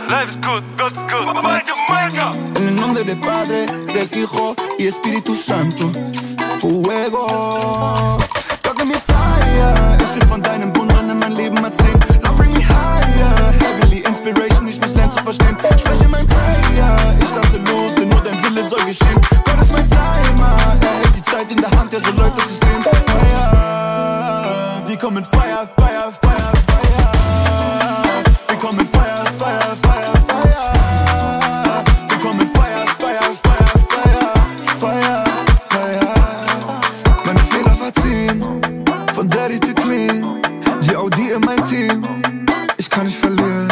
Life's good, God's good. En el nombre del Padre, del Hijo y Espíritu Santo. Fuego. Gott, gib mir Fire. Ich will von deinen Wundern in mein Leben erzählen. Lord, bring me higher. Heavenly Inspiration, ich muss lernen zu verstehen. Spreche mein Prayer. Ich lasse los, denn nur dein Wille soll geschehen. Gott ist mein Timer. Er hält die Zeit in der Hand, ja, so läuft das System. Fire. Wir kommen Fire, Fire, Fire, Fire. Wir kommen Fire, Fire, Fire, Fire. Wir kommen Fire, Fire, Fire, Fire. Fire, Fire. Meine Fehler verziehen, von dirty to clean. Die Audi in mein Team, ich kann nicht verlieren.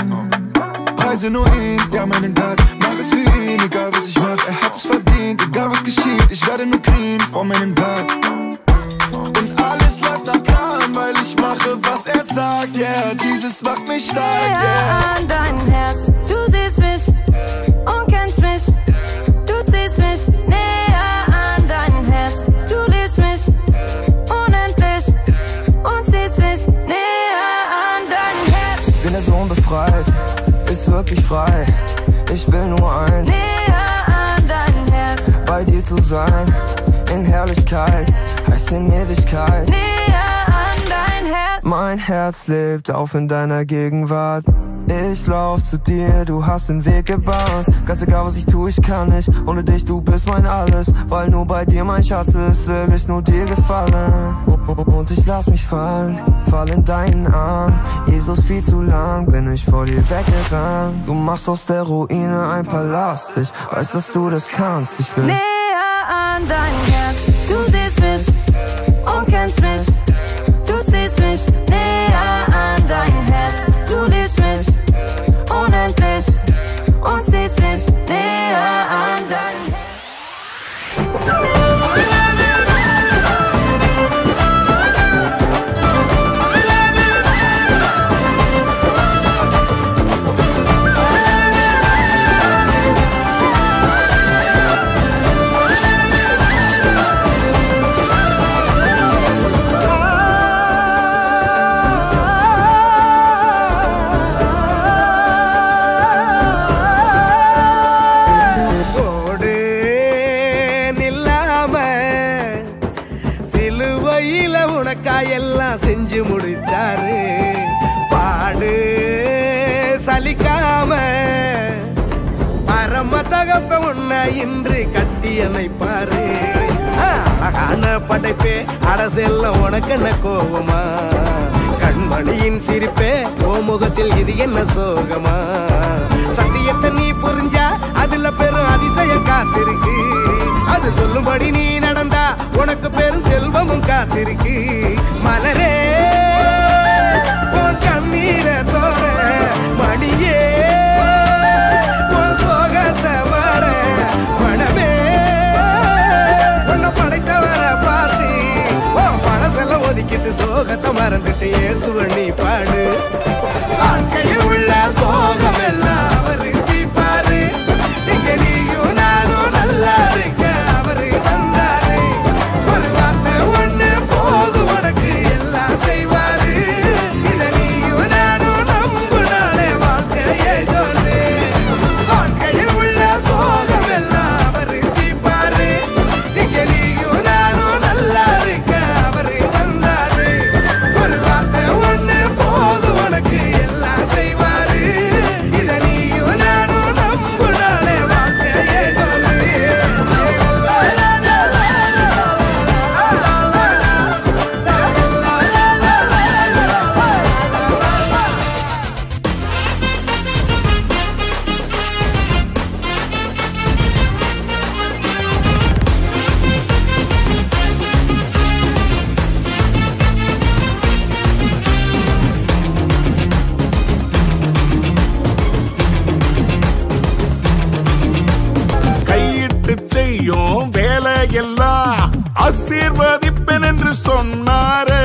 Preise nur ihn, ja meinen Gott, mach es für ihn. Egal was ich mach, er hat es verdient. Egal was geschieht, ich werde nur clean vor meinem Gott. Und alles läuft nach Plan, weil ich mache, was er sagt. Yeah, Jesus macht mich stark, yeah. An dein Herz, du siehst mich und kennst mich. Du ziehst mich näher an dein Herz. Du liebst mich unendlich und ziehst mich näher an dein Herz. Bin der Sohn befreit, ist wirklich frei. Ich will nur eins, näher an dein Herz. bei dir zu sein, in Herrlichkeit, heißt in Ewigkeit. Näher an dein Herz. Mein Herz lebt auf in deiner Gegenwart. Ich lauf zu dir, du hast den Weg gebahnt. Ganz egal was ich tue, ich kann nicht ohne dich, du bist mein Alles. Weil nur bei dir mein Schatz ist, will ich nur dir gefallen. Und ich lass mich fallen, fall in deinen Arm. Jesus, viel zu lang bin ich vor dir weggerannt. Du machst aus der Ruine ein Palast. Ich weiß, dass du das kannst, ich will näher an dein Herz. Du siehst mich und kennst mich. Du ziehst mich näher an dein Herz. Du liebst mich unendlich und ziehst mich näher an dein Herz. எல்லாம் செஞ்சு முடிச்சாரு பாடு சலிக்காம பரம தகப்ப உன்னை இன்று கட்டி அணைப்பாரு அழகான படைப்பே அரசெல்லாம் உனக்கு என்ன கோவமா கண்மணியின் சிரிப்பே ஓ முகத்தில் இது என்ன சோகமா சத்தியத்தை நீ புரிஞ்சா அதுல பெரும் அதிசயம் காத்திருக்கு அது சொல்லும்படி நீ நடந்தா உனக்கு பெரும் செல்வமும் காத்திருக்கு மலரே உன் கண்ணீரை தோற மணியே உன் சோகத்தை வர படமே உன்னை படைத்தவரை பார்த்து உன் பழசெல்லாம் ஒதுக்கிட்டு சோகத்தை மறந்துட்டு இயேசுவ நீ பாடு வாழ்க்கையில் உள்ள சோகம் எல்லாம் அவரு தீப்பாரு இங்க நீயும் நானும் நல்லா இருக்க அவரு தந்தாரு ஒரு வார்த்தை ஒண்ணு போது உனக்கு எல்லாம் செய்வாரு இத நீயும் நானும் நம்புனாலே வாழ்க்கையே சொல்லு வாழ்க்கையில் உள்ள சோகம் எல்லாம் அவரு தீப்பாரு இங்க நீயும் நானும் நல்லா இருக்க அவரு தந்தாரு ஒரு வார்த்தை ஒண்ணு போது உனக்கு எல்லாம் செய்வாரு இத நீயும் நானும் நம்புனாலே வாழ்க்கையே சொல்லு கையிட்டு செய்யும் வேலையெல்லாம் ஆசீர்வதிப்பேன் என்று சொன்னாரு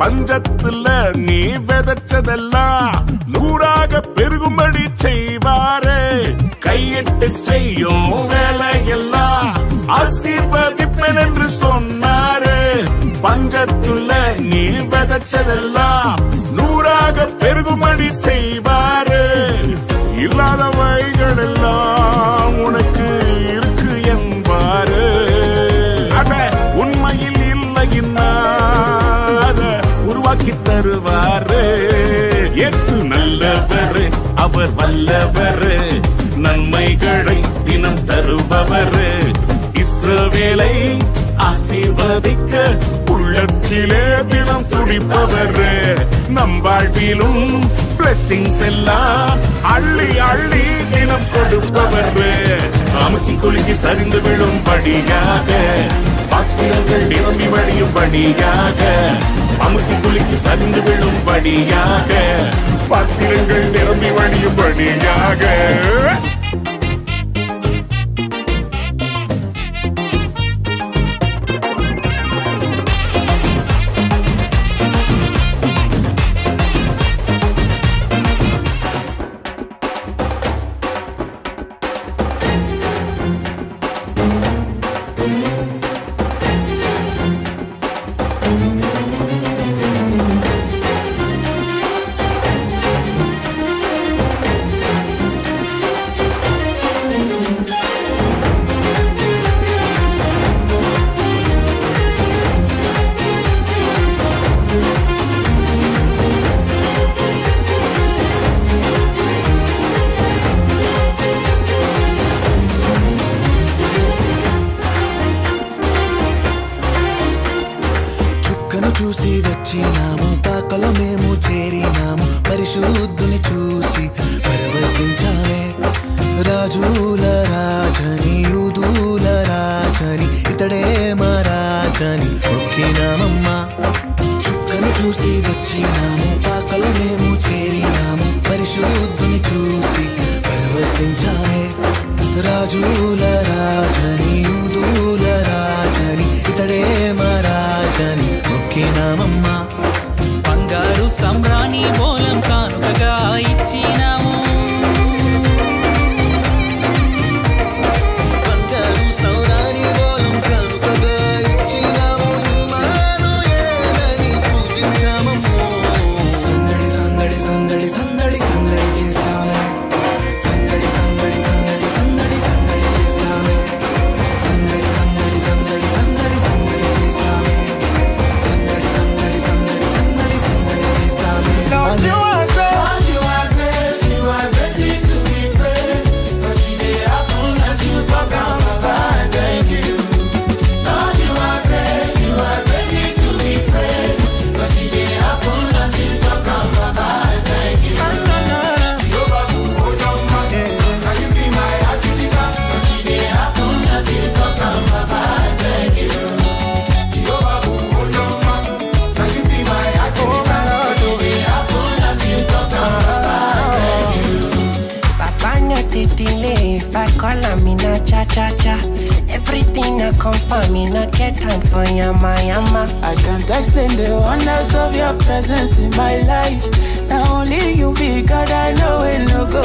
பஞ்சத்துல நீ விதைச்சதெல்லாம் நூறாக பெருகும்படி செய்வாரு கையிட்டு செய்யும் வேலையெல்லாம் ஆசீர்வதிப்பேன் என்று சொன்னாரு பஞ்சத்துல நீ விதைச்சதெல்லாம் நூறாக பெருகும்படி செய்வாரு இல்லாதவைகள் எல்லாம் உனக்கு இருக்கு என்பாரு. அட உண்மையில் இல்லைன்னா அத உருவாக்கி தருவாரு. இயேசு நல்லவர், அவர் வல்லவர், நன்மைகளை தினம் தருபவர். இஸ்ரவேலை ஆசீர்வதிக்க உள்ளத்திலே தினம் துடிப்பவர். நம் வாழ்விலும் பிளெஸிங்ஸ் எல்லாம் அள்ளி அள்ளி தினம் கொடுப்பவர். அமுக்கி குலுக்கி சரிந்து விழும்படியாக, பாத்திரங்கள் நிரம்பி வழியும்படியாக, அமுக்கி குலுக்கி சரிந்து விழும்படியாக, பாத்திரங்கள் நிரம்பி வழியும்படியாக. చూసి వచ్చినాము, పాకలో మేము చేరినాము, పరిశుద్ధుని చూసి పరవశించామే. రాజుల రాజని, యూదుల రాజని, ఇతడే మా రాజని మొక్కినామమ్మా. చుక్కను చూసి వచ్చినాము, పాకలో మేము చేరినాము, పరిశుద్ధుని చూసి పరవశించామే. రాజుల రాజని, యూదుల రాజని, ఇతడే మా రాజని మొక్కినామమ్మా. బంగారు సంబ్రాణి మూలం కానుకగా ఇచ్చినాము. బంగారు సంబ్రాణి మూలం కానుకగా ఇచ్చినాము. ఇమ్మానుయేలని పూజించామమ్మో. సందడి సందడి సందడి సందడి సందడి చేశామే. సందడి సందడి సందడి సందడి సందడి చేశామే. సందడి సందడి సందడి సందడి సందడి చేశామే. సందడి సందడి సందడి సందడి సందడి చేశామే. Lord, you are great. You are great. You are greatly to be praised. 'Cause see they happen as you talk out my mind. Thank you. Lord, you are great. You are greatly to be praised. 'Cause see they happen as you talk out my mind. Thank you. Jehovah, hold on, man. Can you be my Adonai? 'Cause see they happen as you talk out my mind. Thank you. Jehovah, hold on, man. Can you be my Adonai? 'Cause see they happen as you talk out my mind. Thank you. Papa no dey delay if I call am in a cha-cha-cha. Everything I come for me, no get time for yama yama. I can't explain the wonders of your presence in my life. Not only you be God, I know it no go.